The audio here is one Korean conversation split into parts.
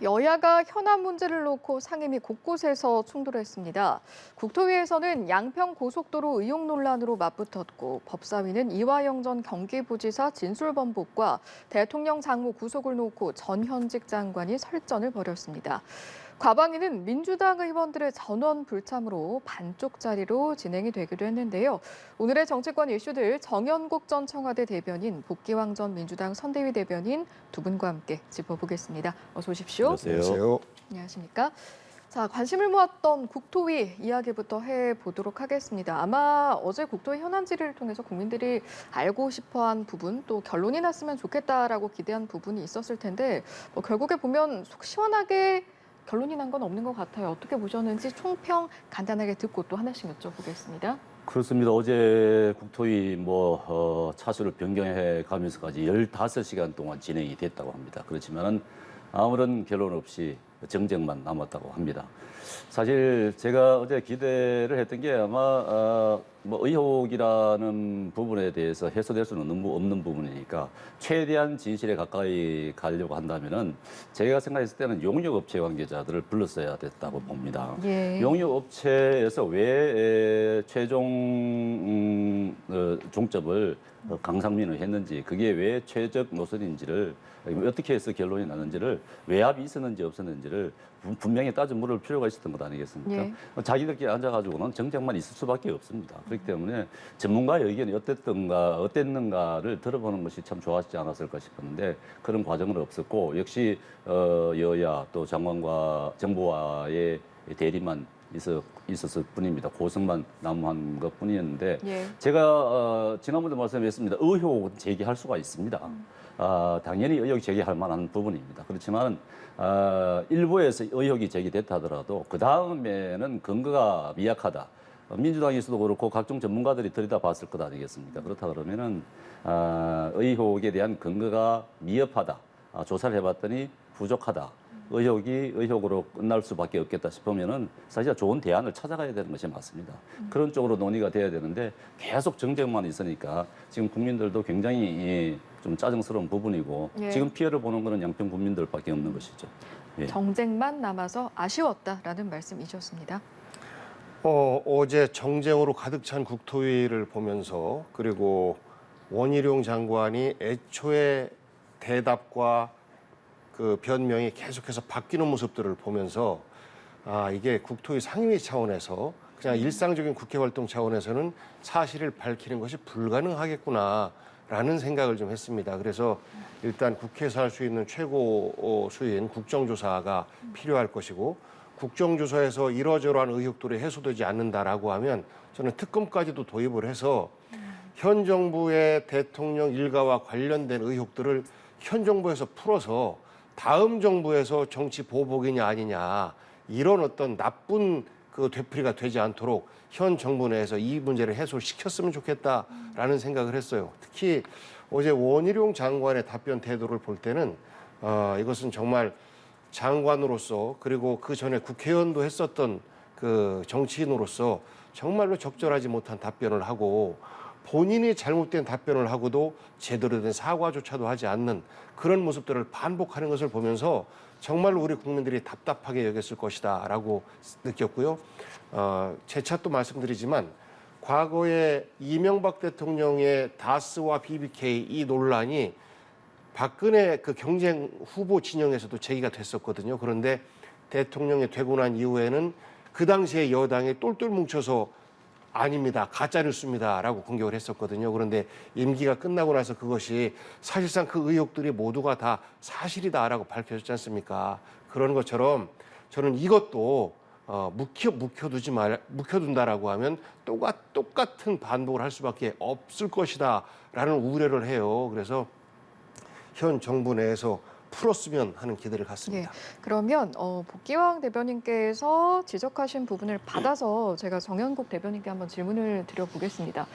여야가 현안 문제를 놓고 상임위 곳곳에서 충돌했습니다. 국토위에서는 양평 고속도로 의혹 논란으로 맞붙었고 법사위는 이화영 전 경기부지사 진술번복과 대통령 장모 구속을 놓고 전현직 장관이 설전을 벌였습니다. 과방위는 민주당 의원들의 전원 불참으로 반쪽짜리로 진행이 되기도 했는데요. 오늘의 정치권 이슈들 정연국 전 청와대 대변인, 복귀왕 전 민주당 선대위 대변인 두 분과 함께 짚어보겠습니다. 어서 오십시오. 안녕하세요. 안녕하십니까? 자, 관심을 모았던 국토위 이야기부터 해보도록 하겠습니다. 아마 어제 국토위 현안 질의를 통해서 국민들이 알고 싶어한 부분, 또 결론이 났으면 좋겠다라고 기대한 부분이 있었을 텐데 결국에 보면 속 시원하게 결론이 난 건 없는 것 같아요. 어떻게 보셨는지 총평 간단하게 듣고 또 하나씩 여쭤보겠습니다. 그렇습니다. 어제 국토위 차수를 변경해 가면서까지 15시간 동안 진행이 됐다고 합니다. 그렇지만 아무런 결론 없이 정쟁만 남았다고 합니다. 사실 제가 어제 기대를 했던 게 아마 의혹이라는 부분에 대해서 해소될 수는 없는 부분이니까 최대한 진실에 가까이 가려고 한다면은 제가 생각했을 때는 용역업체 관계자들을 불렀어야 됐다고 봅니다. 예. 용역업체에서 왜 최종 종점을 강상민을 했는지, 그게 왜 최적 노선인지를, 어떻게 해서 결론이 나는지를, 외압이 있었는지 없었는지를 분명히 따져 물을 필요가 있었던 것 아니겠습니까? 예. 자기들끼리 앉아가지고는 정쟁만 있을 수밖에 없습니다. 그렇기 때문에 전문가의 의견이 어땠는가를 들어보는 것이 참 좋았지 않았을까 싶었는데 그런 과정은 없었고, 역시 여야 또 장관과 정부와의 대립만 있었을 뿐입니다. 고성만 난무한 것 뿐이었는데, 예. 제가 지난번에 말씀드렸습니다. 의혹은 제기할 수가 있습니다. 당연히 의혹 제기할 만한 부분입니다. 그렇지만 일부에서 의혹이 제기됐다 하더라도 그 다음에는 근거가 미약하다. 민주당에서도 그렇고 각종 전문가들이 들여다봤을 것 아니겠습니까? 그렇다 그러면은 의혹에 대한 근거가 미흡하다. 조사를 해봤더니 부족하다. 의혹이 의혹으로 끝날 수밖에 없겠다 싶으면은 사실 좋은 대안을 찾아가야 되는 것이 맞습니다. 그런 쪽으로 논의가 돼야 되는데 계속 정쟁만 있으니까 지금 국민들도 굉장히 좀 짜증스러운 부분이고, 예. 지금 피해를 보는 것은 양평 국민들밖에 없는 것이죠. 예. 정쟁만 남아서 아쉬웠다라는 말씀이셨습니다. 어제 정쟁으로 가득 찬 국토위를 보면서, 그리고 원희룡 장관이 애초에 대답과 그 변명이 계속해서 바뀌는 모습들을 보면서 이게 국토위 상임위 차원에서 그냥 일상적인 국회 활동 차원에서는 사실을 밝히는 것이 불가능하겠구나라는 생각을 좀 했습니다. 그래서 일단 국회에서 할 수 있는 최고 수위인 국정조사가 필요할 것이고, 국정조사에서 이러저러한 의혹들이 해소되지 않는다라고 하면 저는 특검까지도 도입을 해서 현 정부의 대통령 일가와 관련된 의혹들을 현 정부에서 풀어서 다음 정부에서 정치 보복이냐 아니냐, 이런 어떤 나쁜 그 되풀이가 되지 않도록 현 정부 내에서 이 문제를 해소시켰으면 좋겠다라는 생각을 했어요. 특히 어제 원희룡 장관의 답변 태도를 볼 때는 이것은 정말 장관으로서, 그리고 그 전에 국회의원도 했었던 그 정치인으로서 정말로 적절하지 못한 답변을 하고, 본인이 잘못된 답변을 하고도 제대로 된 사과조차도 하지 않는 그런 모습들을 반복하는 것을 보면서 정말로 우리 국민들이 답답하게 여겼을 것이다라고 느꼈고요. 재차 또 말씀드리지만 과거에 이명박 대통령의 다스와 BBK 이 논란이 박근혜 그 경쟁 후보 진영에서도 제기가 됐었거든요. 그런데 대통령이 되고 난 이후에는 그 당시에 여당이 똘똘 뭉쳐서 아닙니다, 가짜뉴스입니다라고 공격을 했었거든요. 그런데 임기가 끝나고 나서 그것이 사실상 그 의혹들이 모두가 다 사실이다라고 밝혀졌지 않습니까? 그런 것처럼 저는 이것도 묵혀둔다라고 하면 똑같은 반복을 할 수밖에 없을 것이다라는 우려를 해요. 그래서 현 정부 내에서 풀었으면 하는 기대를 갖습니다. 예, 그러면 복귀왕 대변인께서 지적하신 부분을 받아서 제가 정연국 대변인께 한번 질문을 드려보겠습니다.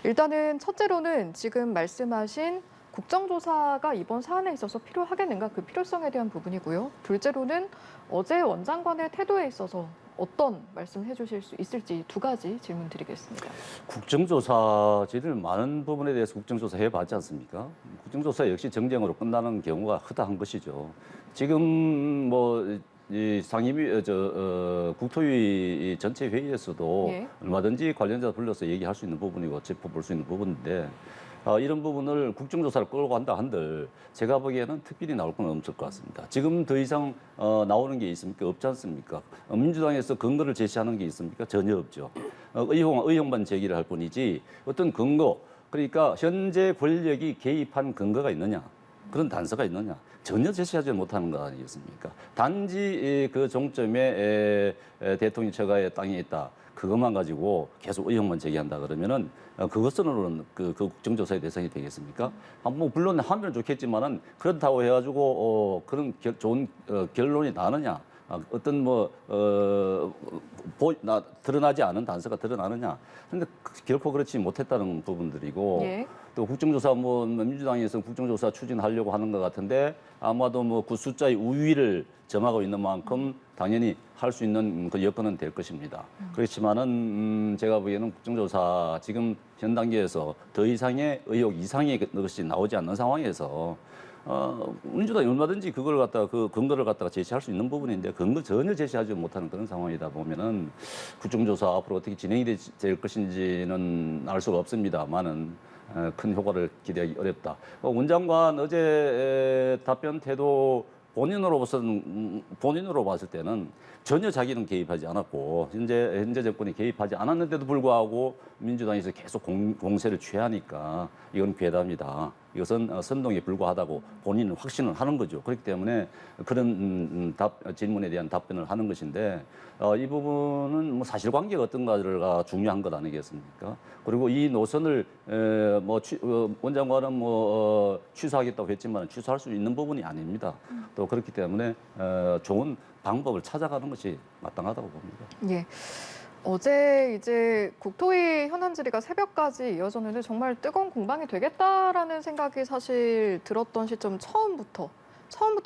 일단은 첫째로는 지금 말씀하신 국정조사가 이번 사안에 있어서 필요하겠는가, 그 필요성에 대한 부분이고요. 둘째로는 어제 원장관의 태도에 있어서 어떤 말씀해 주실 수 있을지 두 가지 질문 드리겠습니다. 국정조사지를 많은 부분에 대해서 국정조사 해봤지 않습니까? 국정조사 역시 정쟁으로 끝나는 경우가 허다한 것이죠. 지금 이 상임위, 국토위 전체 회의에서도 예. 얼마든지 관련자 불러서 얘기할 수 있는 부분이고 짚어볼 수 있는 부분인데 이런 부분을 국정조사를 끌고 간다 한들 제가 보기에는 특별히 나올 건 없을 것 같습니다. 지금 더 이상 나오는 게 있습니까? 없지 않습니까? 민주당에서 근거를 제시하는 게 있습니까? 전혀 없죠. 의혹만 제기를 할 뿐이지 어떤 근거, 그러니까 현재 권력이 개입한 근거가 있느냐, 그런 단서가 있느냐, 전혀 제시하지 못하는 거 아니겠습니까? 단지 그 종점에 대통령 처가의 땅이 있다. 그것만 가지고 계속 의혹만 제기한다 그러면은 그것으로는 그 국정조사의 대상이 되겠습니까? 뭐 물론 하면 좋겠지만은 그렇다고 해가지고 그런 좋은 결론이 나느냐? 어떤 드러나지 않은 단서가 드러나느냐? 근데 결코 그렇지 못했다는 부분들이고 예. 또 국정조사 민주당에서 국정조사 추진하려고 하는 것 같은데 아마도 그 숫자의 우위를 점하고 있는 만큼 당연히 할 수 있는 그 여건은 될 것입니다. 그렇지만은 제가 보기에는 국정조사 지금 현 단계에서 더 이상의 의혹 이상의 것이 나오지 않는 상황에서 민주당이 얼마든지 그걸 갖다가 그 근거를 갖다가 제시할 수 있는 부분인데 근거 전혀 제시하지 못하는 그런 상황이다 보면은 국정조사 앞으로 어떻게 진행이 될 것인지는 알 수가 없습니다만은 큰 효과를 기대하기 어렵다. 원장관 어제 답변 태도 본인으로 봤을 때는 전혀 자기는 개입하지 않았고 현재 정권이 개입하지 않았는데도 불구하고 민주당에서 계속 공세를 취하니까 이건 괴담이다. 이것은 선동에 불과하다고 본인은 확신을 하는 거죠. 그렇기 때문에 그런 질문에 대한 답변을 하는 것인데 이 부분은 사실관계가 어떤가가 중요한 것 아니겠습니까? 그리고 이 노선을 원장관은 취소하겠다고 했지만 취소할 수 있는 부분이 아닙니다. 또 그렇기 때문에 좋은 방법을 찾아가는 것이 마땅하다고 봅니다. 예. 어제 이제 국토위 현안 질의가 새벽까지 이어졌는데 정말 뜨거운 공방이 되겠다라는 생각이 사실 들었던 시점 처음부터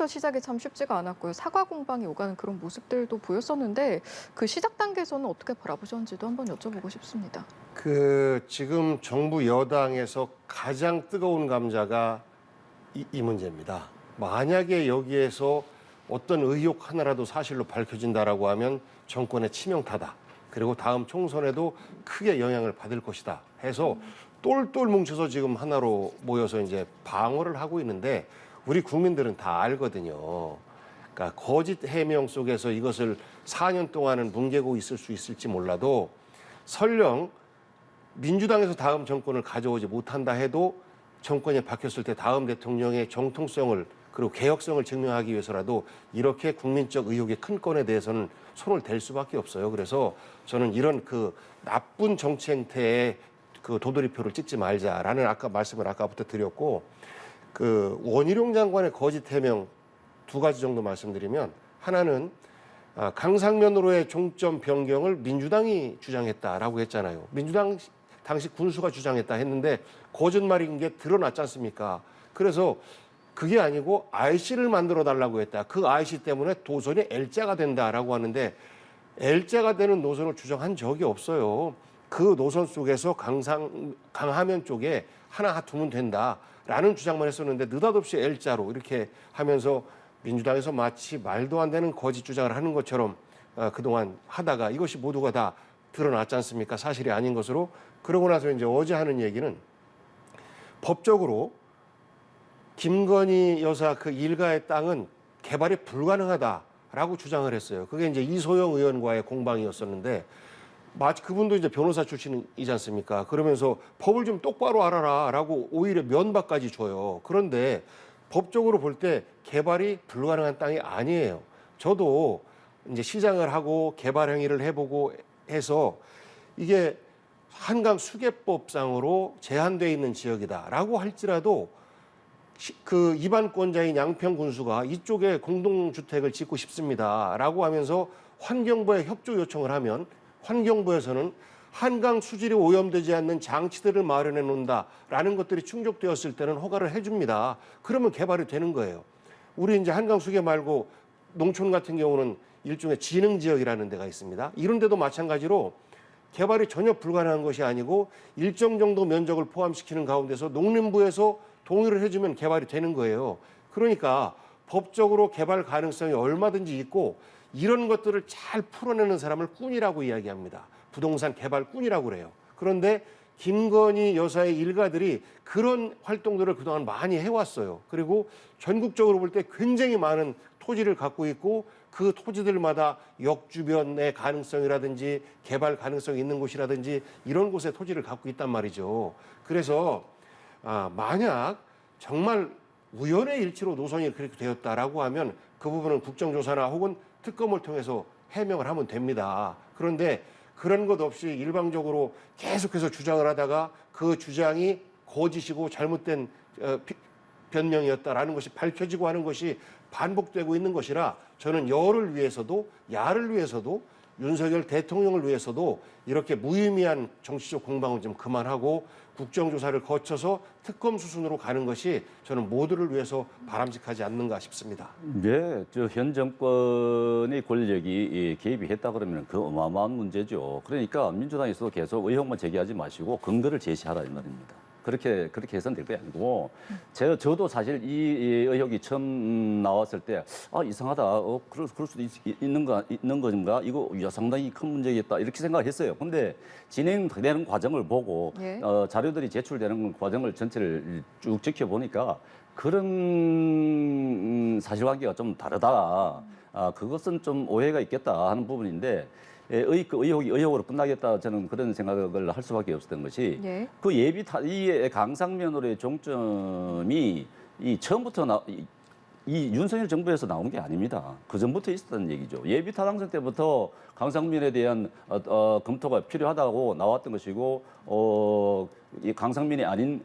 시작이 참 쉽지가 않았고요. 사과 공방이 오가는 그런 모습들도 보였었는데 그 시작 단계에서는 어떻게 바라보셨는지도 한번 여쭤보고 싶습니다. 지금 정부 여당에서 가장 뜨거운 감자가 이 문제입니다. 만약에 여기에서 어떤 의혹 하나라도 사실로 밝혀진다라고 하면 정권의 치명타다. 그리고 다음 총선에도 크게 영향을 받을 것이다 해서 똘똘 뭉쳐서 지금 하나로 모여서 이제 방어를 하고 있는데 우리 국민들은 다 알거든요. 그러니까 거짓 해명 속에서 이것을 4년 동안은 뭉개고 있을 수 있을지 몰라도 설령 민주당에서 다음 정권을 가져오지 못한다 해도 정권이 바뀌었을 때 다음 대통령의 정통성을 그리고 개혁성을 증명하기 위해서라도 이렇게 국민적 의혹의 큰 건에 대해서는 손을 댈 수밖에 없어요. 그래서 저는 이런 그 나쁜 정치 행태에 그 도돌이표를 찍지 말자라는 말씀을 아까부터 드렸고 그 원희룡 장관의 거짓 해명 두 가지 정도 말씀드리면 하나는 강상면으로의 종점 변경을 민주당이 주장했다라고 했잖아요. 민주당 당시 군수가 주장했다 했는데 거짓말인 게 드러났지 않습니까? 그래서 그게 아니고 IC를 만들어 달라고 했다. 그 IC 때문에 도선이 L자가 된다라고 하는데 L자가 되는 노선을 주장한 적이 없어요. 그 노선 속에서 강하면 쪽에 하나 두면 된다라는 주장만 했었는데 느닷없이 L자로 이렇게 하면서 민주당에서 마치 말도 안 되는 거짓 주장을 하는 것처럼 그동안 하다가 이것이 모두가 다 드러났지 않습니까? 사실이 아닌 것으로. 그러고 나서 이제 어제 하는 얘기는 법적으로 김건희 여사 그 일가의 땅은 개발이 불가능하다라고 주장을 했어요. 그게 이제 이소영 의원과의 공방이었었는데 마치 그분도 이제 변호사 출신이지 않습니까? 그러면서 법을 좀 똑바로 알아라라고 오히려 면박까지 줘요. 그런데 법적으로 볼 때 개발이 불가능한 땅이 아니에요. 저도 이제 시장을 하고 개발 행위를 해보고 해서 이게 한강 수계법상으로 제한되어 있는 지역이다라고 할지라도 그 이반권자인 양평 군수가 이쪽에 공동주택을 짓고 싶습니다라고 하면서 환경부에 협조 요청을 하면 환경부에서는 한강 수질이 오염되지 않는 장치들을 마련해 놓는다라는 것들이 충족되었을 때는 허가를 해줍니다. 그러면 개발이 되는 거예요. 우리 이제 한강 수계 말고 농촌 같은 경우는 일종의 지능 지역이라는 데가 있습니다. 이런 데도 마찬가지로 개발이 전혀 불가능한 것이 아니고 일정 정도 면적을 포함시키는 가운데서 농림부에서 동의를 해주면 개발이 되는 거예요. 그러니까 법적으로 개발 가능성이 얼마든지 있고 이런 것들을 잘 풀어내는 사람을 꾼이라고 이야기합니다. 부동산 개발꾼이라고 그래요. 그런데 김건희 여사의 일가들이 그런 활동들을 그동안 많이 해왔어요. 그리고 전국적으로 볼 때 굉장히 많은 토지를 갖고 있고 그 토지들마다 역주변의 가능성이라든지 개발 가능성이 있는 곳이라든지 이런 곳에 토지를 갖고 있단 말이죠. 그래서 만약 정말 우연의 일치로 노선이 그렇게 되었다라고 하면 그 부분은 국정조사나 혹은 특검을 통해서 해명을 하면 됩니다. 그런데 그런 것 없이 일방적으로 계속해서 주장을 하다가 그 주장이 거짓이고 잘못된 변명이었다라는 것이 밝혀지고 하는 것이 반복되고 있는 것이라 저는 여를 위해서도 야를 위해서도 윤석열 대통령을 위해서도 이렇게 무의미한 정치적 공방을 좀 그만하고 국정조사를 거쳐서 특검 수순으로 가는 것이 저는 모두를 위해서 바람직하지 않는가 싶습니다. 네, 현 정권의 권력이 개입이 했다 그러면 그 어마어마한 문제죠. 그러니까 민주당에서도 계속 의혹만 제기하지 마시고 근거를 제시하라 이 말입니다. 그렇게 해서는 될 게 아니고 저도 사실 이 의혹이 처음 나왔을 때 이상하다. 그럴 수도 있는 건가? 이거 상당히 큰 문제겠다. 이렇게 생각했어요. 근데 진행되는 과정을 보고 예. 자료들이 제출되는 과정을 전체를 쭉 지켜보니까 그런 사실관계가 좀 다르다. 그것은 좀 오해가 있겠다 하는 부분인데 그 의혹이 의혹으로 끝나겠다 저는 그런 생각을 할 수밖에 없었던 것이 예. 그 이 강상면으로의 종점이 처음부터 이 윤석열 정부에서 나온 게 아닙니다. 그 전부터 있었던 얘기죠. 예비 타당성 때부터 강상면에 대한 검토가 필요하다고 나왔던 것이고 이 강상면이 아닌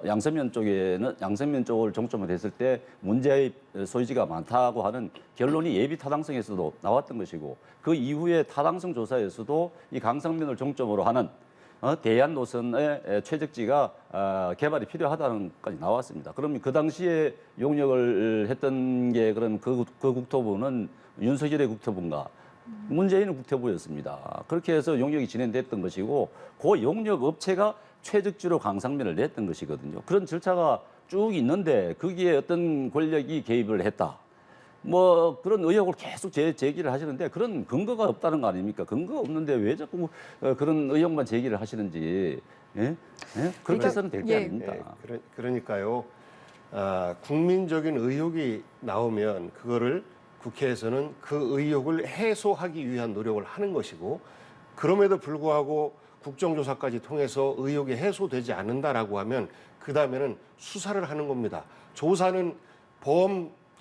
양서면 쪽을 종점으로 했을 때 문제의 소지가 많다고 하는 결론이 예비 타당성에서도 나왔던 것이고 그 이후에 타당성 조사에서도 이 강상면을 종점으로 하는 대안 노선의 최적지가 개발이 필요하다는 것까지 나왔습니다. 그러면 그 당시에 용역을 했던 게 그럼 그 국토부는 윤석열의 국토부인가? 문재인의 국토부였습니다. 그렇게 해서 용역이 진행됐던 것이고 그 용역 업체가 최적지로 강상면을 냈던 것이거든요. 그런 절차가 쭉 있는데 거기에 어떤 권력이 개입을 했다. 뭐 그런 의혹을 계속 제기를 하시는데 그런 근거가 없다는 거 아닙니까? 근거가 없는데 왜 자꾸 그런 의혹만 제기를 하시는지 예? 예? 그렇게 해서는 될 게 예. 아닙니다. 그러니까요. 국민적인 의혹이 나오면 그거를 국회에서는 그 의혹을 해소하기 위한 노력을 하는 것이고 그럼에도 불구하고 국정조사까지 통해서 의혹이 해소되지 않는다라고 하면 그 다음에는 수사를 하는 겁니다. 조사는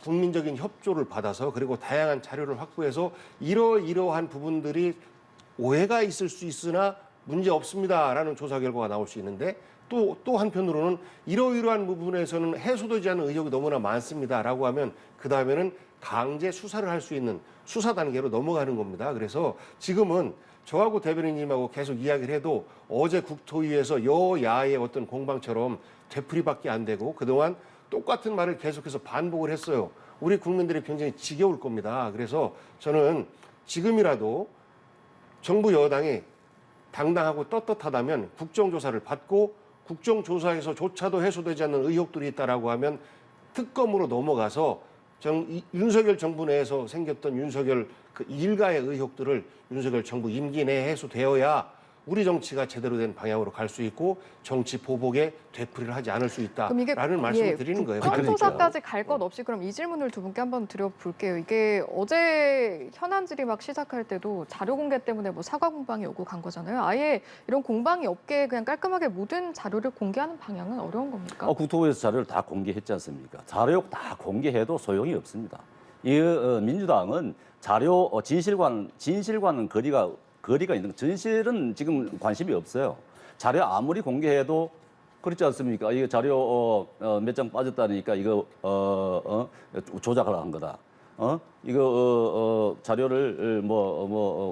국민적인 협조를 받아서 그리고 다양한 자료를 확보해서 이러이러한 부분들이 오해가 있을 수 있으나 문제 없습니다라는 조사 결과가 나올 수 있는데 또 한편으로는 이러이러한 부분에서는 해소되지 않은 의혹이 너무나 많습니다라고 하면 그 다음에는 강제 수사를 할 수 있는 수사 단계로 넘어가는 겁니다. 그래서 지금은 저하고 대변인님하고 계속 이야기를 해도 어제 국토위에서 여야의 어떤 공방처럼 되풀이밖에 안 되고 그동안 똑같은 말을 계속해서 반복을 했어요. 우리 국민들이 굉장히 지겨울 겁니다. 그래서 저는 지금이라도 정부 여당이 당당하고 떳떳하다면 국정조사를 받고 국정조사에서조차도 해소되지 않는 의혹들이 있다라고 하면 특검으로 넘어가서 윤석열 정부 내에서 생겼던 윤석열 그 일가의 의혹들을 윤석열 정부 임기 내에 해소되어야 우리 정치가 제대로 된 방향으로 갈 수 있고 정치 보복에 되풀이를 하지 않을 수 있다라는 말씀을 드리는 거예요. 국정조사까지 갈 것 없이 그럼 이 질문을 두 분께 한번 드려볼게요. 이게 어제 현안질이 막 시작할 때도 자료 공개 때문에 뭐 사과 공방이 오고 간 거잖아요. 아예 이런 공방이 없게 그냥 깔끔하게 모든 자료를 공개하는 방향은 어려운 겁니까? 국토부에서 자료를 다 공개했지 않습니까? 자료 다 공개해도 소용이 없습니다. 민주당은 자료 진실과는 거리가 있는 진실은 지금 관심이 없어요. 자료 아무리 공개해도 그렇지 않습니까? 이거 자료 몇 장 빠졌다니까 이거 조작을 한 거다. 이거 자료를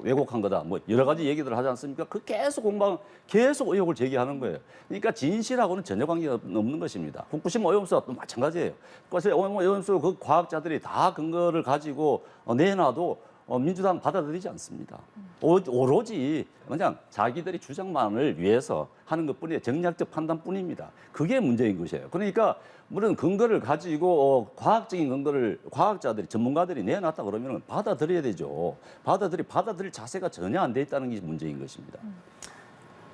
왜곡한 거다. 뭐 여러 가지 얘기들을 하지 않습니까? 그 계속 의혹을 제기하는 거예요. 그러니까 진실하고는 전혀 관계가 없는 것입니다. 후쿠시마 오염수와 또 마찬가지예요. 그래서 오염수 그 과학자들이 다 근거를 가지고 내놔도 민주당 받아들이지 않습니다. 오로지 그냥 자기들이 주장만을 위해서 하는 것뿐이에요. 정략적 판단뿐입니다. 그게 문제인 것이에요. 그러니까 물론 근거를 가지고 과학적인 근거를 과학자들이 전문가들이 내놨다 그러면 받아들여야 되죠. 받아들일 자세가 전혀 안 돼 있다는 게 문제인 것입니다.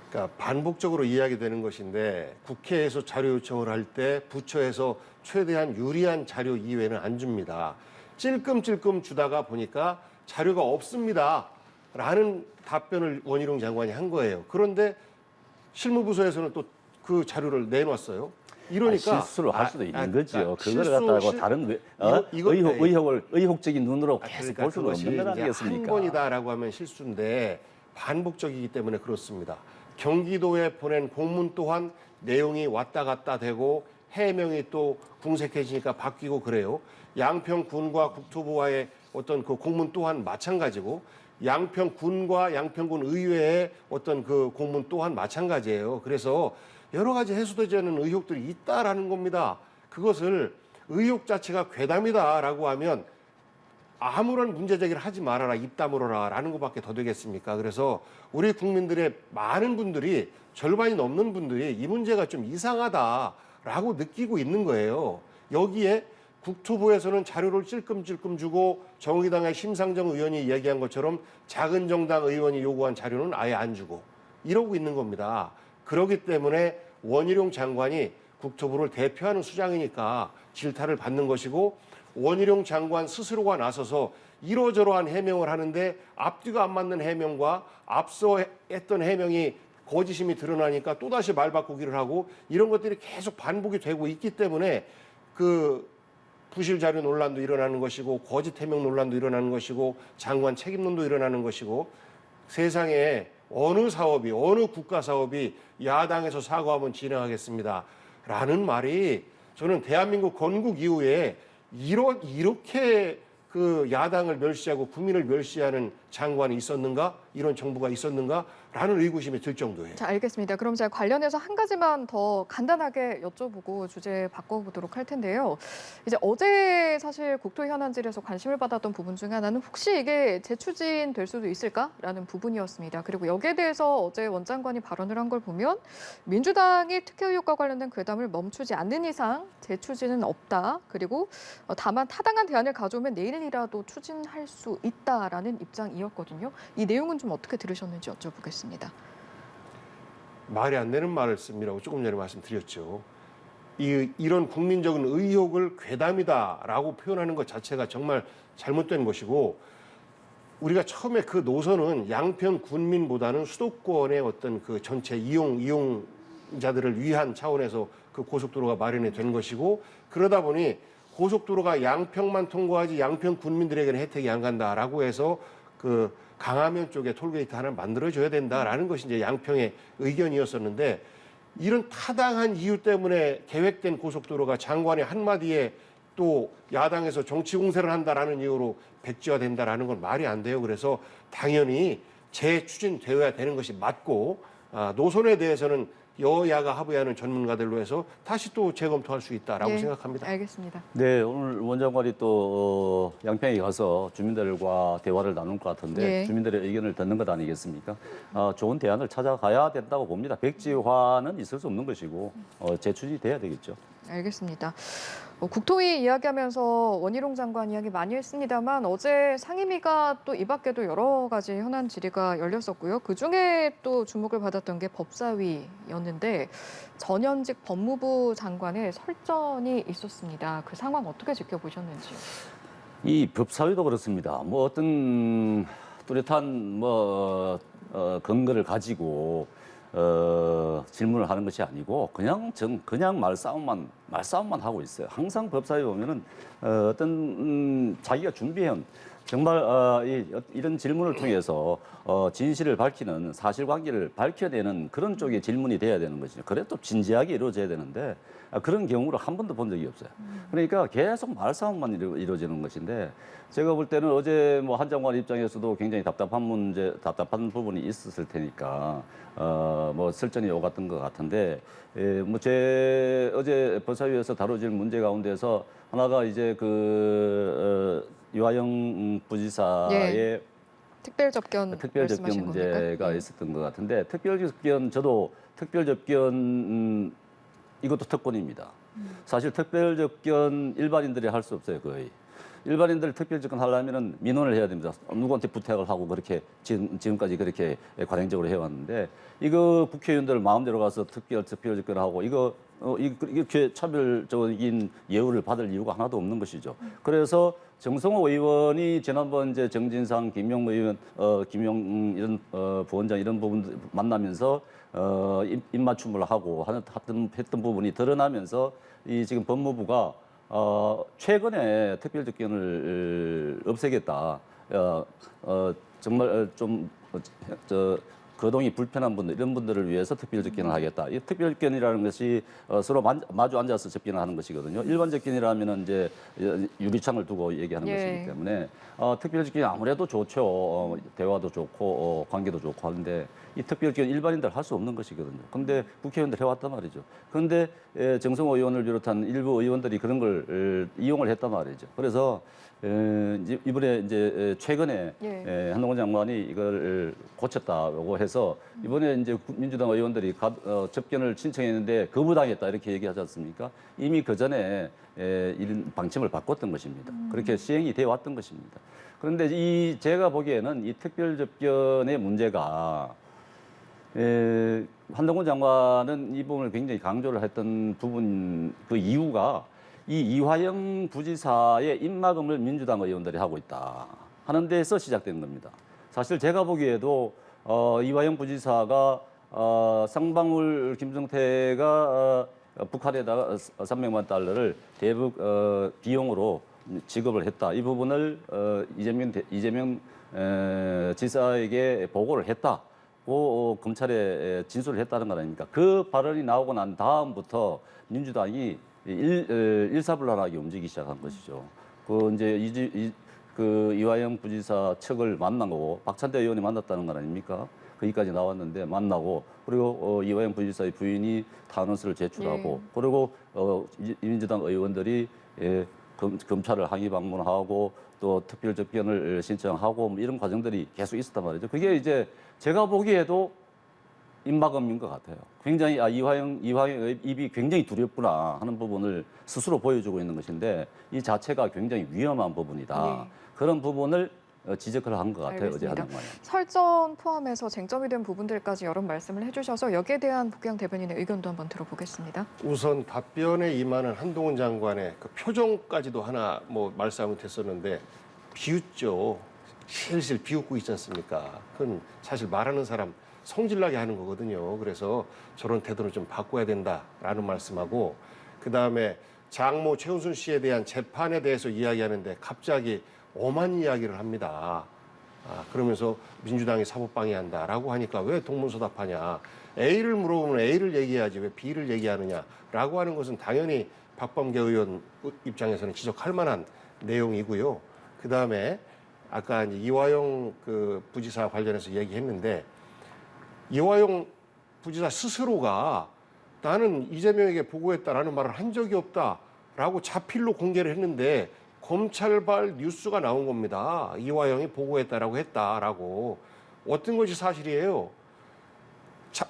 그러니까 반복적으로 이야기되는 것인데 국회에서 자료 요청을 할 때 부처에서 최대한 유리한 자료 이외에는 안 줍니다. 찔끔찔끔 주다가 보니까 자료가 없습니다. 라는 답변을 원희룡 장관이 한 거예요. 그런데 실무부서에서는 또 그 자료를 내놨어요. 이러니까 실수를 할 수도 있는 거죠. 그걸 실수, 갖다가 다른 의혹적인 눈으로 계속 그러니까 볼 수는 그것이 없는 것 이제 아니겠습니까? 한 번이다라고 하면 실수인데 반복적이기 때문에 그렇습니다. 경기도에 보낸 공문 또한 내용이 왔다 갔다 되고 해명이 또 궁색해지니까 바뀌고 그래요. 양평군과 국토부와의 어떤 그 공문 또한 마찬가지고 양평군과 양평군 의회의 어떤 그 공문 또한 마찬가지예요. 그래서 여러 가지 해소되지 않는 의혹들이 있다라는 겁니다. 그것을 의혹 자체가 괴담이다라고 하면 아무런 문제 제기를 하지 말아라, 입 다물어라 라는 것밖에 더 되겠습니까? 그래서 우리 국민들의 많은 분들이 절반이 넘는 분들이 이 문제가 좀 이상하다라고 느끼고 있는 거예요. 여기에 국토부에서는 자료를 찔끔찔끔 주고 정의당의 심상정 의원이 이야기한 것처럼 작은 정당 의원이 요구한 자료는 아예 안 주고 이러고 있는 겁니다. 그렇기 때문에 원희룡 장관이 국토부를 대표하는 수장이니까 질타를 받는 것이고 원희룡 장관 스스로가 나서서 이러저러한 해명을 하는데 앞뒤가 안 맞는 해명과 앞서 했던 해명이 거짓임이 드러나니까 또다시 말 바꾸기를 하고 이런 것들이 계속 반복이 되고 있기 때문에 그 부실 자료 논란도 일어나는 것이고 거짓 해명 논란도 일어나는 것이고 장관 책임론도 일어나는 것이고 세상에 어느 사업이 어느 국가 사업이 야당에서 사과하면 진행하겠습니다 라는 말이 저는 대한민국 건국 이후에 이렇게 그 야당을 멸시하고 국민을 멸시하는 장관이 있었는가? 이런 정부가 있었는가? 라는 의구심이 들 정도예요. 자, 알겠습니다. 그럼 제가 관련해서 한 가지만 더 간단하게 여쭤보고 주제 바꿔보도록 할 텐데요. 이제 어제 사실 국토 현안질에서 관심을 받았던 부분 중에 하나는 혹시 이게 재추진될 수도 있을까라는 부분이었습니다. 그리고 여기에 대해서 어제 원 장관이 발언을 한 걸 보면 민주당이 특혜 의혹과 관련된 괴담을 멈추지 않는 이상 재추진은 없다. 그리고 다만 타당한 대안을 가져오면 내일이라도 추진할 수 있다라는 입장이었거든요. 이 내용은 좀 어떻게 들으셨는지 여쭤보겠습니다. 말이 안 되는 말을 씁니다고 조금 전에 말씀드렸죠. 이런 국민적인 의혹을 괴담이다라고 표현하는 것 자체가 정말 잘못된 것이고 우리가 처음에 그 노선은 양평 군민보다는 수도권의 어떤 그 전체 이용자들을 위한 차원에서 그 고속도로가 마련이 된 것이고 그러다 보니 고속도로가 양평만 통과하지 양평 군민들에게는 혜택이 안 간다라고 해서 그 강화면 쪽에 톨게이트 하나 만들어줘야 된다라는 것이 이제 양평의 의견이었었는데 이런 타당한 이유 때문에 계획된 고속도로가 장관의 한마디에 또 야당에서 정치 공세를 한다라는 이유로 백지화된다라는 건 말이 안 돼요. 그래서 당연히 재추진되어야 되는 것이 맞고 노선에 대해서는 여야가 합의하는 전문가들로 해서 다시 또 재검토할 수 있다라고 생각합니다. 알겠습니다. 네, 오늘 원 장관이 또 양평에 가서 주민들과 대화를 나눌 것 같은데 주민들의 의견을 듣는 것 아니겠습니까? 좋은 대안을 찾아가야 된다고 봅니다. 백지화는 있을 수 없는 것이고 재추진이 돼야 되겠죠. 알겠습니다. 국토위 이야기하면서 원희룡 장관 이야기 많이 했습니다만 어제 상임위가 또 이 밖에도 여러 가지 현안 질의가 열렸었고요. 그중에 또 주목을 받았던 게 법사위였는데 전현직 법무부 장관의 설전이 있었습니다. 그 상황 어떻게 지켜보셨는지요? 이 법사위도 그렇습니다. 뭐 어떤 뚜렷한 근거를 가지고 질문을 하는 것이 아니고 그냥 말싸움만 하고 있어요. 항상 법사위 보면은 어떤 자기가 준비해온 정말 이런 질문을 통해서 진실을 밝히는 사실관계를 밝혀내는 그런 쪽의 질문이 돼야 되는 것이죠. 그래 또 진지하게 이루어져야 되는데 그런 경우를 한 번도 본 적이 없어요. 그러니까 계속 말싸움만 이루어지는 것인데 제가 볼 때는 어제 뭐 한 장관 입장에서도 굉장히 답답한 부분이 있었을 테니까 뭐 설전이 오갔던 것 같은데 뭐 제 어제 법사위에서 다뤄질 문제 가운데서 하나가 이제 이화영 부지사의 특별 접견 특별 접견 말씀하신 문제가 겁니까? 있었던 것 같은데 특별 접견 저도 특별 접견 이것도 특권입니다. 사실 특별 접견 일반인들이 할 수 없어요 거의. 일반인들 특별 접견 하려면은 민원을 해야 됩니다. 누구한테 부탁을 하고 그렇게 지금까지 그렇게 관행적으로 해왔는데 이거 국회의원들 마음대로 가서 특별 접견하고 이렇게 차별적인 예우를 받을 이유가 하나도 없는 것이죠. 그래서 정성호 의원이 지난번 이제 정진상, 김용 의원, 김용 이런 부원장 이런 부분들 만나면서 입맞춤을 하고 했던 부분이 드러나면서 이 지금 법무부가 최근에 특별 접견을 없애겠다. 정말 거동이 불편한 분들 이런 분들을 위해서 특별 접견을 하겠다. 이 특별 접견이라는 것이 서로 마주 앉아서 접견을 하는 것이거든요. 일반 접견이라면은 이제 유리창을 두고 얘기하는 것이기 때문에 특별 접견이 아무래도 좋죠. 대화도 좋고 관계도 좋고 하는데 이 특별 접견 일반인들 할 수 없는 것이거든요. 근데 국회의원들 해왔단 말이죠. 그런데 정성호 의원을 비롯한 일부 의원들이 그런 걸 이용을 했단 말이죠. 그래서 이번에 이제 최근에 한동훈 장관이 이걸 고쳤다고 해서 이번에 이제 민주당 의원들이 접견을 신청했는데 거부당했다 이렇게 얘기하지 않습니까? 이미 그 전에 이런 방침을 바꿨던 것입니다. 그렇게 시행이 되어 왔던 것입니다. 그런데 제가 보기에는 이 특별 접견의 문제가 한동훈 장관은 이 부분을 굉장히 강조를 했던 부분 그 이유가 이 이화영 부지사의 입막음을 민주당 의원들이 하고 있다 하는 데서 시작된 겁니다. 사실 제가 보기에도 이화영 부지사가 쌍방울 김성태가 북한에다가 300만 달러를 대북 비용으로 지급을 했다. 이 부분을 이재명 지사에게 보고를 했다. 검찰에 진술을 했다는 거 아닙니까? 그 발언이 나오고 난 다음부터 민주당이 일사불란하게 움직이기 시작한 것이죠. 그 이화영 부지사 측을 만난 거고 박찬대 의원이 만났다는 건 아닙니까? 거기까지 나왔는데 만나고 그리고 이화영 부지사의 부인이 탄원서를 제출하고 그리고 민주당 의원들이 검찰을 항의 방문하고 또 특별 접견을 신청하고 뭐 이런 과정들이 계속 있었단 말이죠. 그게 이제 제가 보기에도 입막음인 것 같아요. 굉장히 이화영의 입이 굉장히 두렵구나 하는 부분을 스스로 보여주고 있는 것인데 이 자체가 굉장히 위험한 부분이다. 그런 부분을 지적을 한 것 같아요. 어제 알겠습니다. 한동안에. 설전 포함해서 쟁점이 된 부분들까지 여러 말씀을 해주셔서 여기에 대한 북경 대변인의 의견도 한번 들어보겠습니다. 우선 답변에 임하는 한동훈 장관의 그 표정까지도 하나 뭐 말씀 못했었는데 비웃죠. 실실 비웃고 있지 않습니까? 그건 사실 말하는 사람 성질나게 하는 거거든요. 그래서 저런 태도를 좀 바꿔야 된다라는 말씀하고 그다음에 장모 최은순 씨에 대한 재판에 대해서 이야기하는데 갑자기 엄한 이야기를 합니다. 그러면서 민주당이 사법방해한다라고 하니까 왜 동문서답하냐. A를 물어보면 A를 얘기해야지 왜 B를 얘기하느냐라고 하는 것은 당연히 박범계 의원 입장에서는 지적할 만한 내용이고요. 그다음에 아까 이제 이화영 그 부지사 관련해서 얘기했는데 이화영 부지사 스스로가 나는 이재명에게 보고했다라는 말을 한 적이 없다라고 자필로 공개를 했는데 검찰발 뉴스가 나온 겁니다. 이화영이 보고했다라고 했다라고. 어떤 것이 사실이에요?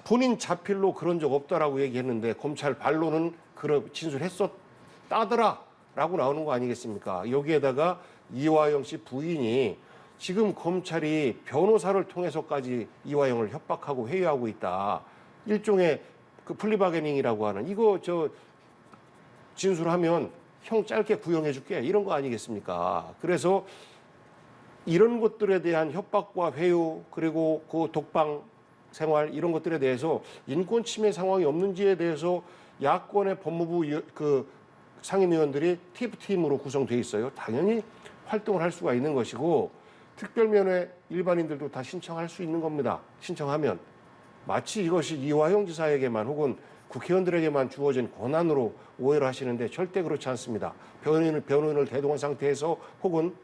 본인 자필로 그런 적 없다라고 얘기했는데 검찰 발로는 그런 진술했었다더라라고 나오는 거 아니겠습니까? 여기에다가 이화영 씨 부인이 지금 검찰이 변호사를 통해서까지 이화영을 협박하고 회유하고 있다. 일종의 그 플리바게닝이라고 하는 이거 진술하면 형 짧게 구형해줄게 이런 거 아니겠습니까? 그래서 이런 것들에 대한 협박과 회유 그리고 그 독방 생활 이런 것들에 대해서 인권 침해 상황이 없는지에 대해서 야권의 법무부 그 상임위원들이 TF팀으로 구성돼 있어요. 당연히 활동을 할 수가 있는 것이고 특별면회 일반인들도 다 신청할 수 있는 겁니다. 신청하면 마치 이것이 이화영 지사에게만 혹은 국회의원들에게만 주어진 권한으로 오해를 하시는데 절대 그렇지 않습니다. 변호인을 대동한 상태에서 혹은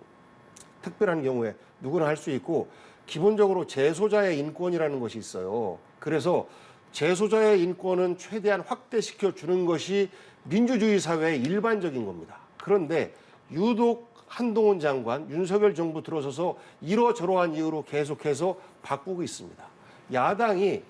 특별한 경우에 누구나 할 수 있고 기본적으로 재소자의 인권이라는 것이 있어요. 그래서 재소자의 인권은 최대한 확대시켜 주는 것이 민주주의 사회의 일반적인 겁니다. 그런데 유독 한동훈 장관, 윤석열 정부 들어서서 이러저러한 이유로 계속해서 바꾸고 있습니다. 야당이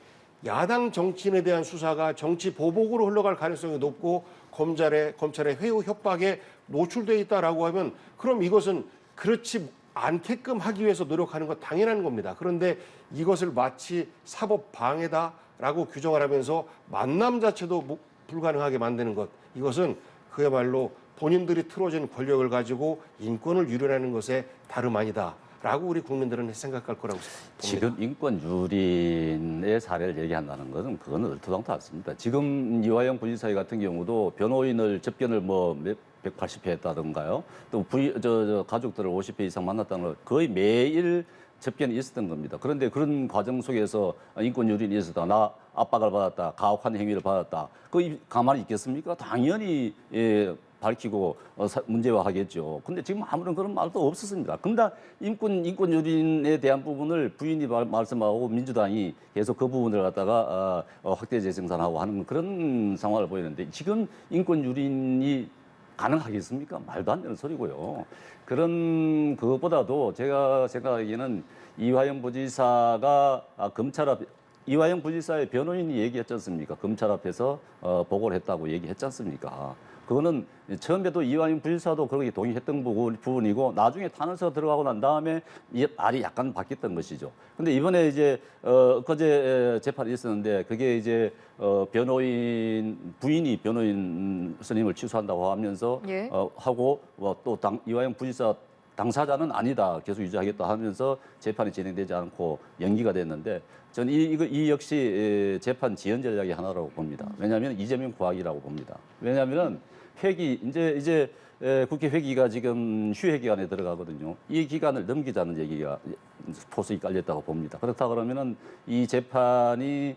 야당 정치인에 대한 수사가 정치 보복으로 흘러갈 가능성이 높고 검찰의 회유 협박에 노출돼 있다라고 하면 그럼 이것은 그렇지 않게끔 하기 위해서 노력하는 것 당연한 겁니다. 그런데 이것을 마치 사법 방해다라고 규정을 하면서 만남 자체도 불가능하게 만드는 것, 이것은 그야말로 본인들이 틀어진 권력을 가지고 인권을 유린하는 것에 다름 아니다라고 우리 국민들은 생각할 거라고 봅니다. 지금 인권 유린의 사례를 얘기한다는 것은 그거는 얼토당토 않습니다. 지금 이화영 부지사 같은 경우도 변호인을 접견을 180회 했다던가요. 또 가족들을 50회 이상 만났다는 걸 거의 매일 접견이 있었던 겁니다. 그런데 그런 과정 속에서 인권 유린이 있었다, 나 압박을 받았다, 가혹한 행위를 받았다, 가만히 있겠습니까? 당연히 밝히고 문제화하겠죠. 근데 지금 아무런 그런 말도 없었습니다. 근데 인권 유린에 대한 부분을 부인이 말씀하고 민주당이 계속 그 부분을 갖다가 확대 재생산하고 하는 그런 상황을 보이는데 지금 인권 유린이 가능하겠습니까? 말도 안 되는 소리고요. 그런 그것보다도 제가 생각하기에는 이화영 부지사가 이화영 부지사의 변호인이 얘기했지 않습니까? 검찰 앞에서 보고를 했다고 얘기했지 않습니까? 그거는 처음에도 이화영 부지사도 그렇게 동의했던 부분이고 나중에 탄원서 들어가고 난 다음에 이 말이 약간 바뀌었던 것이죠. 근데 이번에 이제 그제 재판이 있었는데 그게 이제 부인이 변호인 스님을 취소한다고 하면서 예. 하고 또 이화영 부지사 당사자는 아니다 계속 유지하겠다 하면서 재판이 진행되지 않고 연기가 됐는데 저는 이 역시 재판 지연 전략의 하나라고 봅니다. 왜냐하면 이재명 과학이라고 봅니다. 왜냐하면 이제 국회 회기가 지금 휴회 기간에 들어가거든요. 이 기간을 넘기자는 얘기가 포석이 깔렸다고 봅니다. 그렇다 그러면은 이 재판이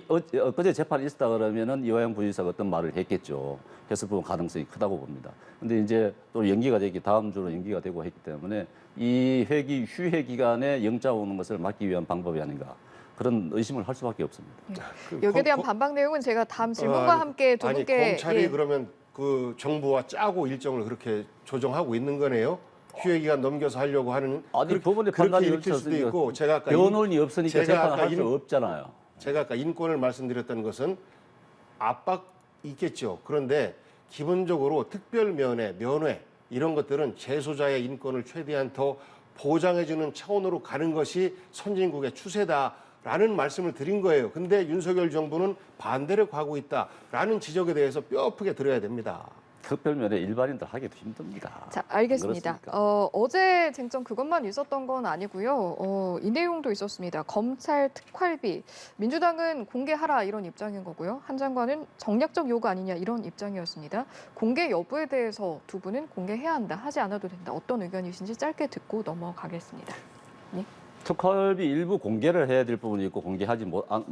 엊그제 재판이 있었다 그러면은 이화영 부지사가 어떤 말을 했겠죠. 했을 부분 가능성이 크다고 봅니다. 근데 이제 또 연기가 다음 주로 연기가 되고 했기 때문에 이 휴회 기간에 영장 오는 것을 막기 위한 방법이 아닌가. 그런 의심을 할 수밖에 없습니다. 여기에 대한 반박 내용은 제가 다음 질문과 함께 두 분께 검찰이 그러면 그 정부와 짜고 일정을 그렇게 조정하고 있는 거네요. 휴회 기간 넘겨서 하려고 하는 법원의 그렇게 판단이 읽힐 수도 있고 제가 아까 변호인이 없으니까 제가 재판을 아까 할 수 없잖아요. 제가 아까 인권을 말씀드렸던 것은 압박 있겠죠. 그런데 기본적으로 특별면회, 면회 이런 것들은 재소자의 인권을 최대한 더 보장해주는 차원으로 가는 것이 선진국의 추세다라는 말씀을 드린 거예요. 근데 윤석열 정부는 반대로 가고 있다라는 지적에 대해서 뼈아프게 들어야 됩니다. 특별면회 일반인들 하기도 힘듭니다. 자, 알겠습니다. 그렇습니까? 어제 쟁점 그것만 있었던 건 아니고요. 이 내용도 있었습니다. 검찰 특활비. 민주당은 공개하라 이런 입장인 거고요. 한 장관은 정략적 요구 아니냐 이런 입장이었습니다. 공개 여부에 대해서 두 분은 공개해야 한다, 하지 않아도 된다. 어떤 의견이신지 짧게 듣고 넘어가겠습니다. 네. 특활비 일부 공개를 해야 될 부분이 있고 공개하지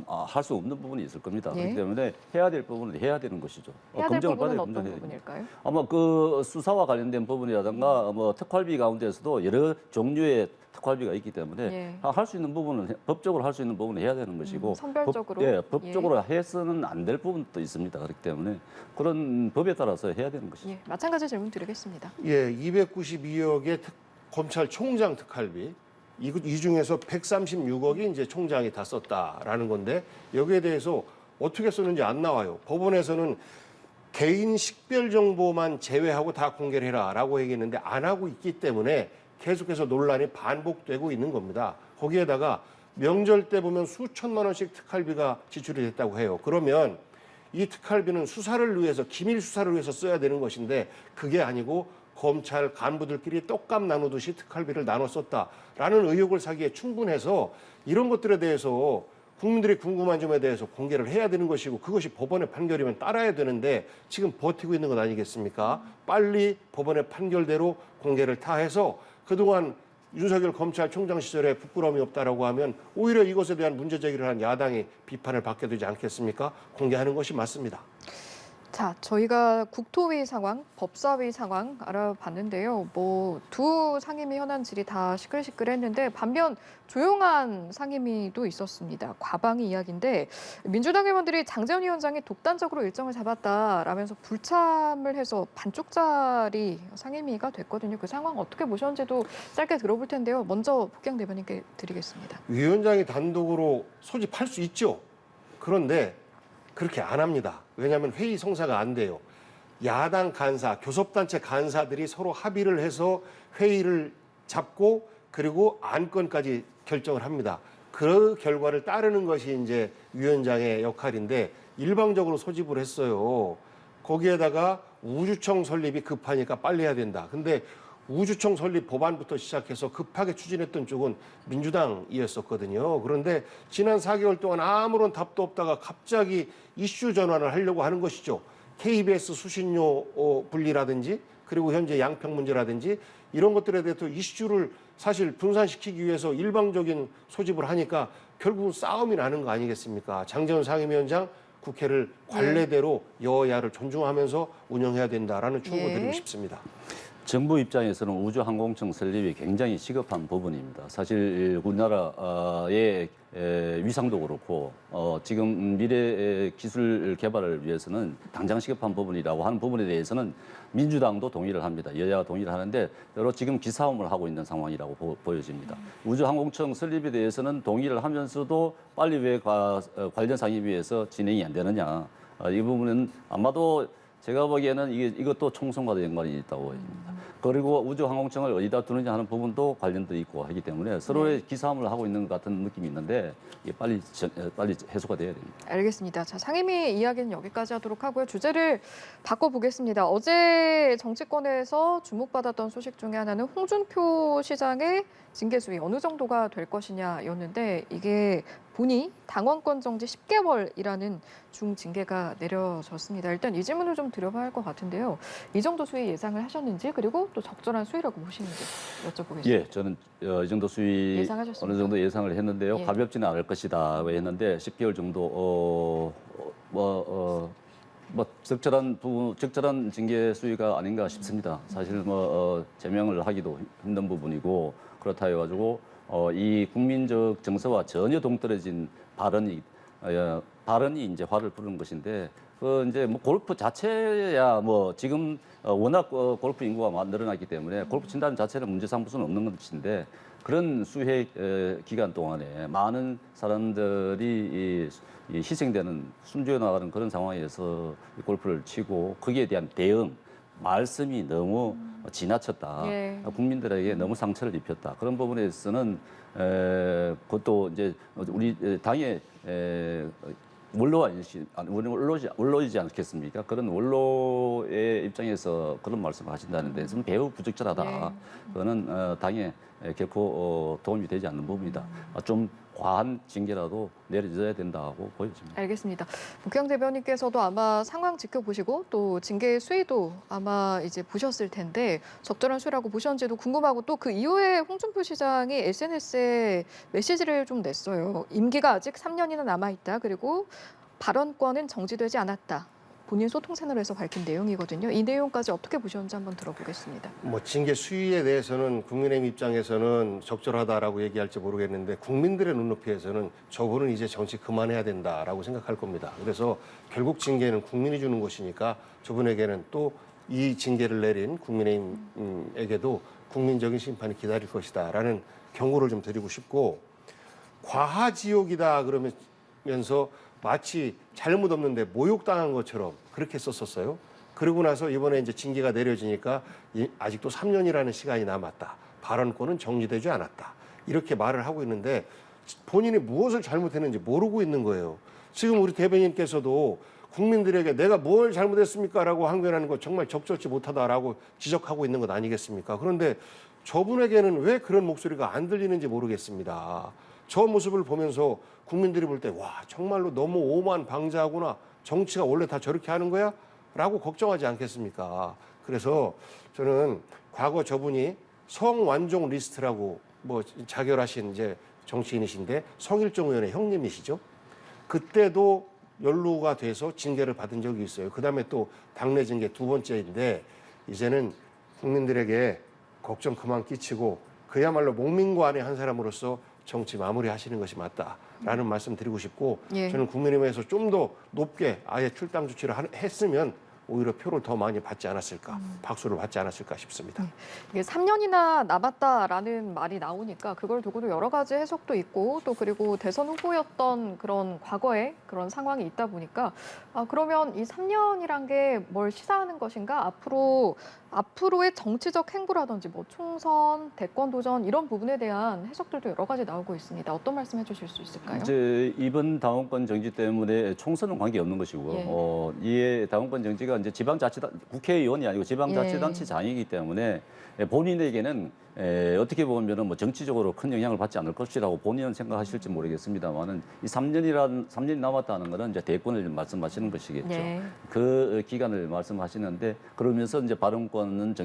할 수 없는 부분이 있을 겁니다. 예. 그렇기 때문에 해야 될 부분은 해야 되는 것이죠. 해야 될 검증을 부분은 받아야 어떤 검증해야 됩니다. 부분일까요? 아마 그 수사와 관련된 부분이라든가 특활비 가운데서도 여러 종류의 특활비가 있기 때문에 예. 할 수 있는 부분은 법적으로 할 수 있는 부분은 해야 되는 것이고 선별적으로? 법적으로 해서는 안 될 부분도 있습니다. 그렇기 때문에 그런 법에 따라서 해야 되는 것이죠. 예, 마찬가지 질문 드리겠습니다. 예, 292억의 검찰총장 특활비. 이 중에서 136억이 이제 총장이 다 썼다라는 건데 여기에 대해서 어떻게 썼는지 안 나와요. 법원에서는 개인 식별 정보만 제외하고 다 공개를 해라라고 얘기했는데 안 하고 있기 때문에 계속해서 논란이 반복되고 있는 겁니다. 거기에다가 명절 때 보면 수천만 원씩 특활비가 지출이 됐다고 해요. 그러면 이 특활비는 수사를 위해서 기밀 수사를 위해서 써야 되는 것인데 그게 아니고 검찰 간부들끼리 떡값 나누듯이 특활비를 나눠 썼다라는 의혹을 사기에 충분해서 이런 것들에 대해서 국민들이 궁금한 점에 대해서 공개를 해야 되는 것이고 그것이 법원의 판결이면 따라야 되는데 지금 버티고 있는 것 아니겠습니까? 빨리 법원의 판결대로 공개를 다 해서 그동안 윤석열 검찰총장 시절에 부끄러움이 없다라고 하면 오히려 이것에 대한 문제 제기를 한 야당이 비판을 받게 되지 않겠습니까? 공개하는 것이 맞습니다. 자, 저희가 국토위 상황, 법사위 상황 알아봤는데요. 뭐 두 상임위 현안 질이 다 시끌시끌했는데 반면 조용한 상임위도 있었습니다. 과방위 이야기인데 민주당 의원들이 장재원 위원장이 독단적으로 일정을 잡았다라면서 불참을 해서 반쪽짜리 상임위가 됐거든요. 그 상황 어떻게 보셨는지도 짧게 들어볼 텐데요. 먼저 복경 대변인께 드리겠습니다. 위원장이 단독으로 소집할 수 있죠. 그런데 그렇게 안 합니다. 왜냐하면 회의 성사가 안 돼요. 야당 간사, 교섭단체 간사들이 서로 합의를 해서 회의를 잡고 그리고 안건까지 결정을 합니다. 그 결과를 따르는 것이 이제 위원장의 역할인데 일방적으로 소집을 했어요. 거기에다가 우주청 설립이 급하니까 빨리 해야 된다. 근데 우주청 설립 법안부터 시작해서 급하게 추진했던 쪽은 민주당이었었거든요. 그런데 지난 4개월 동안 아무런 답도 없다가 갑자기 이슈 전환을 하려고 하는 것이죠. KBS 수신료 분리라든지 그리고 현재 양평 문제라든지 이런 것들에 대해서 이슈를 사실 분산시키기 위해서 일방적인 소집을 하니까 결국은 싸움이 나는 거 아니겠습니까? 장재원 상임위원장 국회를 관례대로 여야를 존중하면서 운영해야 된다라는 충고 드리고 싶습니다. 정부 입장에서는 우주항공청 설립이 굉장히 시급한 부분입니다. 사실 우리나라의 위상도 그렇고 지금 미래 기술 개발을 위해서는 당장 시급한 부분이라고 하는 부분에 대해서는 민주당도 동의를 합니다. 여야가 동의를 하는데 여러 지금 기싸움을 하고 있는 상황이라고 보여집니다. 우주항공청 설립에 대해서는 동의를 하면서도 빨리 왜 관련 상임위에서 진행이 안 되느냐. 이 부분은 아마도 제가 보기에는 이것도 총선과도 연관이 있다고 보입니다. 그리고 우주항공청을 어디다 두느냐 하는 부분도 관련도 있고 하기 때문에 서로의 기싸움을 하고 있는 것 같은 느낌이 있는데 이게 빨리 해소가 돼야 됩니다. 알겠습니다. 자, 상임위 이야기는 여기까지 하도록 하고요. 주제를 바꿔보겠습니다. 어제 정치권에서 주목받았던 소식 중에 하나는 홍준표 시장의 징계 수위 어느 정도가 될 것이냐였는데 이게 본이 당원권 정지 10개월이라는 중징계가 내려졌습니다. 일단 이 질문을 좀 드려봐야 할 것 같은데요. 이 정도 수위 예상을 하셨는지 그리고 또 적절한 수위라고 보시는지 여쭤보겠습니다. 예, 저는 이 정도 수위 예상하셨습니까? 어느 정도 예상을 했는데요. 예. 가볍지는 않을 것이다 했는데 10개월 정도 적절한 징계 수위가 아닌가 싶습니다. 사실 제명을 하기도 힘든 부분이고 그렇다 해가지고 이 국민적 정서와 전혀 동떨어진 발언이 이제 화를 부르는 것인데 이제 골프 자체야 지금 워낙 골프 인구가 늘어났기 때문에 골프 친다는 자체는 문제 삼을 수는 없는 것인데 그런 수해 기간 동안에 많은 사람들이 이 희생되는 숨져 나가는 그런 상황에서 골프를 치고 거기에 대한 대응 말씀이 너무 지나쳤다. 예. 국민들에게 너무 상처를 입혔다. 그런 부분에서는 그것도 이제 우리 당의 원로이지 않겠습니까? 그런 원로의 입장에서 그런 말씀을 하신다는 데서는 매우 부적절하다. 네. 그거는 당에 결코 도움이 되지 않는 부분이다. 좀 과한 징계라도 내려져야 된다고 보여집니다. 알겠습니다. 복경 대변인께서도 아마 상황 지켜보시고 또 징계 수위도 아마 이제 보셨을 텐데 적절한 수위라고 보셨는지도 궁금하고 또 그 이후에 홍준표 시장이 SNS에 메시지를 좀 냈어요. 임기가 아직 3년이나 남아있다. 그리고 발언권은 정지되지 않았다. 본인 소통 채널에서 밝힌 내용이거든요. 이 내용까지 어떻게 보셨는지 한번 들어보겠습니다. 징계 수위에 대해서는 국민의힘 입장에서는 적절하다라고 얘기할지 모르겠는데 국민들의 눈높이에서는 저분은 이제 정치 그만해야 된다라고 생각할 겁니다. 그래서 결국 징계는 국민이 주는 것이니까 저분에게는 또 이 징계를 내린 국민의힘에게도 국민적인 심판이 기다릴 것이다라는 경고를 좀 드리고 싶고 과하지옥이다 그러면서 마치 잘못 없는데 모욕당한 것처럼 그렇게 썼었어요. 그러고 나서 이번에 이제 징계가 내려지니까 아직도 3년이라는 시간이 남았다. 발언권은 정지되지 않았다. 이렇게 말을 하고 있는데 본인이 무엇을 잘못했는지 모르고 있는 거예요. 지금 우리 대변인께서도 국민들에게 내가 뭘 잘못했습니까? 라고 항변하는 거 정말 적절치 못하다라고 지적하고 있는 것 아니겠습니까? 그런데 저분에게는 왜 그런 목소리가 안 들리는지 모르겠습니다. 저 모습을 보면서 국민들이 볼 때 와 정말로 너무 오만 방자하구나. 정치가 원래 다 저렇게 하는 거야? 라고 걱정하지 않겠습니까? 그래서 저는 과거 저분이 성완종 리스트라고 자결하신 이제 정치인이신데 성일종 의원의 형님이시죠. 그때도 연루가 돼서 징계를 받은 적이 있어요. 그다음에 또 당내 징계 두 번째인데 이제는 국민들에게 걱정 그만 끼치고 그야말로 목민관의 한 사람으로서 정치 마무리하시는 것이 맞다라는 말씀 드리고 싶고 예. 저는 국민의힘에서 좀 더 높게 아예 출당 조치를 했으면 오히려 표를 더 많이 받지 않았을까, 박수를 받지 않았을까 싶습니다. 이게 3년이나 남았다라는 말이 나오니까 그걸 두고도 여러 가지 해석도 있고 또 그리고 대선 후보였던 그런 과거의 그런 상황이 있다 보니까 그러면 이 3년이란 게 뭘 시사하는 것인가? 앞으로의 정치적 행보라든지 뭐 총선, 대권 도전 이런 부분에 대한 해석들도 여러 가지 나오고 있습니다. 어떤 말씀 해주실 수 있을까요? 이제 이번 당원권 정지 때문에 총선은 관계없는 것이고요. 이 당원권 정지가 이제 지방자치단 국회의원이 아니고 지방자치단체장이기 때문에 본인에게는 어떻게 보면은 뭐 정치적으로 큰 영향을 받지 않을 것이라고 본인은 생각하실지 모르겠습니다만은 이 3년이 남았다는 것은 이제 대권을 말씀하시는 것이겠죠. 네. 그 기간을 말씀하시는데 그러면서 이제 발언권은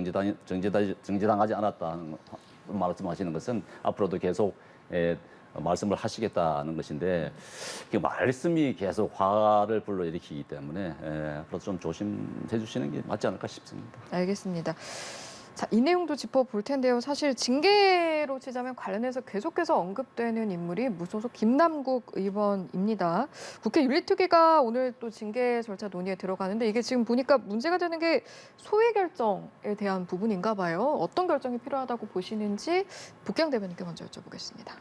정지당하지 않았다는 말씀하시는 것은 앞으로도 계속 말씀을 하시겠다는 것인데 그 말씀이 계속 화를 불러일으키기 때문에 앞으로 좀 조심해 주시는 게 맞지 않을까 싶습니다. 알겠습니다. 자, 이 내용도 짚어볼 텐데요. 사실 징계로 치자면 관련해서 계속해서 언급되는 인물이 무소속 김남국 의원입니다. 국회 윤리특위가 오늘 또 징계 절차 논의에 들어가는데 이게 지금 보니까 문제가 되는 게 소위 결정에 대한 부분인가 봐요. 어떤 결정이 필요하다고 보시는지 북경 대변인께 먼저 여쭤보겠습니다.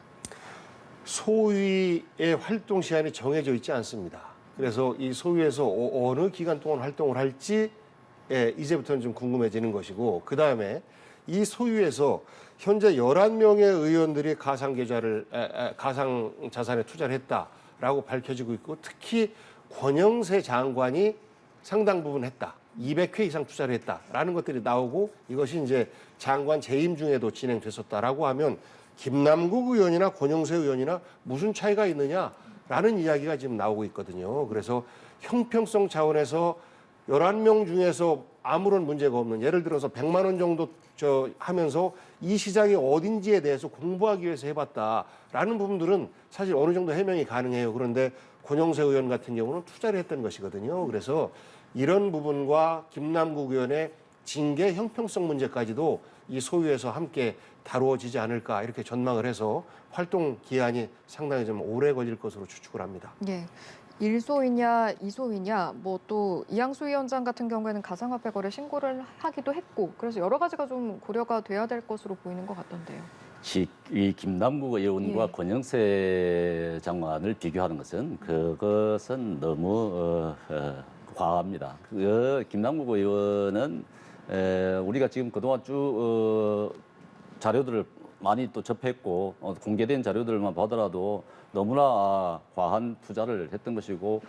소위의 활동 시간이 정해져 있지 않습니다. 그래서 이 소위에서 어느 기간 동안 활동을 할지 이제부터는 좀 궁금해지는 것이고 그다음에 이 소위에서 현재 11명의 의원들이 가상 자산에 투자를 했다라고 밝혀지고 있고 특히 권영세 장관이 상당 부분 했다. 200회 이상 투자를 했다라는 것들이 나오고 이것이 이제 장관 재임 중에도 진행됐었다라고 하면 김남국 의원이나 권영세 의원이나 무슨 차이가 있느냐라는 이야기가 지금 나오고 있거든요. 그래서 형평성 차원에서 11명 중에서 아무런 문제가 없는 예를 들어서 100만 원 정도 하면서 이 시장이 어딘지에 대해서 공부하기 위해서 해봤다라는 부분들은 사실 어느 정도 해명이 가능해요. 그런데 권영세 의원 같은 경우는 투자를 했던 것이거든요. 그래서 이런 부분과 김남국 의원의 징계 형평성 문제까지도 이 소위에서 함께 다루어지지 않을까 이렇게 전망을 해서 활동 기한이 상당히 좀 오래 걸릴 것으로 추측을 합니다. 예. 1소이냐, 2소이냐, 뭐 또 이양수 위원장 같은 경우에는 가상화폐 거래 신고를 하기도 했고, 그래서 여러 가지가 좀 고려가 돼야 될 것으로 보이는 것 같던데요. 이 김남국 의원과 예. 권영세 장관을 비교하는 것은 그것은 너무 과합니다. 김남국 의원은 우리가 지금 그동안 쭉 자료들을 많이 또 접했고 공개된 자료들만 보더라도 너무나 과한 투자를 했던 것이고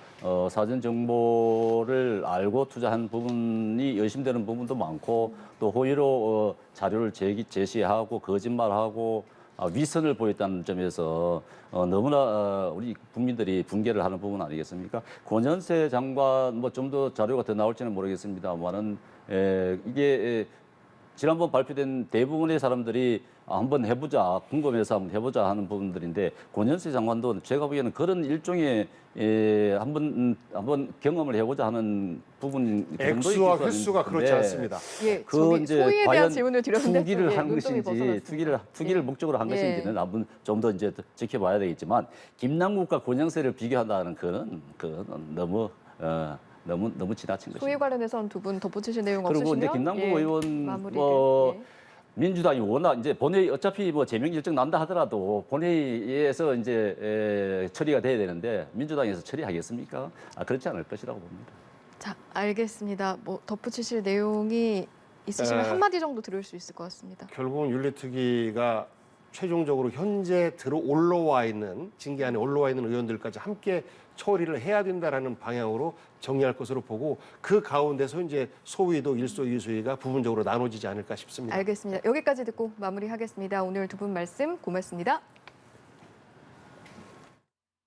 사전 정보를 알고 투자한 부분이 의심되는 부분도 많고 또 호의로 자료를 제시하고 거짓말하고 위선을 보였다는 점에서 너무나 우리 국민들이 분개를 하는 부분 아니겠습니까? 권현세 장관 뭐 좀 더 자료가 더 나올지는 모르겠습니다만은 이게 지난번 발표된 대부분의 사람들이 한번 해보자, 궁금해서 한번 해보자 하는 부분들인데 권현세 장관도 제가 보기에는 그런 일종의 한번 경험을 해보자 하는 부분 액수와 횟수가 그렇지 않습니다. 예, 그 이제 소위에 대한 과연 질문을 드렸는데 투기를 한 눈동이 것인지 벗어났습니다. 투기를 목적으로 한 예. 것인지는 한번 좀 더 이제 지켜봐야 되겠지만 김남국과 권영세를 비교한다는 그건 너무 지나친 것입니다. 소위 관련해서는 두 분 덧붙이실 내용 그리고 없으시면 이제 김남국 의원 마무리를, 민주당이 워낙 이제 본회의 어차피 뭐 제명 결정 난다 하더라도 본회의에서 이제 처리가 돼야 되는데 민주당에서 처리하겠습니까? 그렇지 않을 것이라고 봅니다. 자, 알겠습니다. 뭐 덧붙이실 내용이 있으시면 한마디 정도 들을 수 있을 것 같습니다. 결국은 윤리특위가 최종적으로 현재 올라와 있는 징계안에 올라와 있는 의원들까지 함께 처리를 해야 된다라는 방향으로 정리할 것으로 보고 그 가운데서 이제 소위도 1소, 2소위가 부분적으로 나눠지지 않을까 싶습니다. 알겠습니다. 여기까지 듣고 마무리하겠습니다. 오늘 두 분 말씀 고맙습니다.